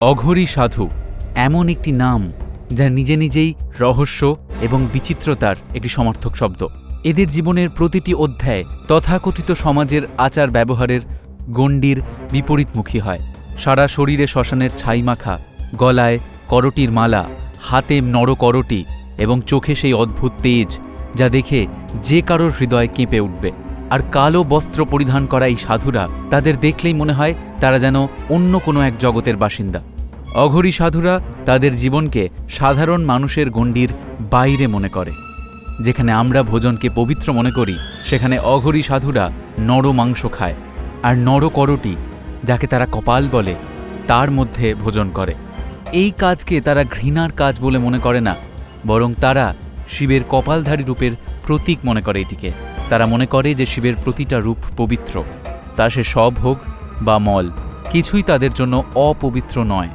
অঘরী সাধু এমন একটি নাম যা নিজে নিজেই রহস্য এবং বিচিত্রতার একটি সমর্থক শব্দ। এদের জীবনের প্রতিটি অধ্যায় তথাকথিত সমাজের আচার ব্যবহারের গণ্ডির বিপরীতমুখী হয়। সারা শরীরে শ্মশানের ছাই মাখা, গলায় করটির মালা, হাতে নরকরটি এবং চোখে সেই অদ্ভুত তেজ যা দেখে যে কারোর হৃদয় কেঁপে উঠবে। আর কালো বস্ত্র পরিধান করা এই সাধুরা, তাদের দেখলেই মনে হয় তারা যেন অন্য কোনো এক জগতের বাসিন্দা। অঘরী সাধুরা তাদের জীবনকে সাধারণ মানুষের গণ্ডির বাইরে মনে করে। যেখানে আমরা ভোজনকে পবিত্র মনে করি, সেখানে অঘরী সাধুরা নর মাংস খায় আর নরকরটি, যাকে তারা কপাল বলে, তার মধ্যে ভোজন করে। এই কাজকে তারা ঘৃণার কাজ বলে মনে করে না, বরং তারা শিবের কপালধারী রূপের প্রতীক মনে করে এটিকে। তারা মনে করে যে শিবের প্রতিটা রূপ পবিত্র, তা সে সব হোক বা মল, কিছুই তাদের জন্য অপবিত্র নয়।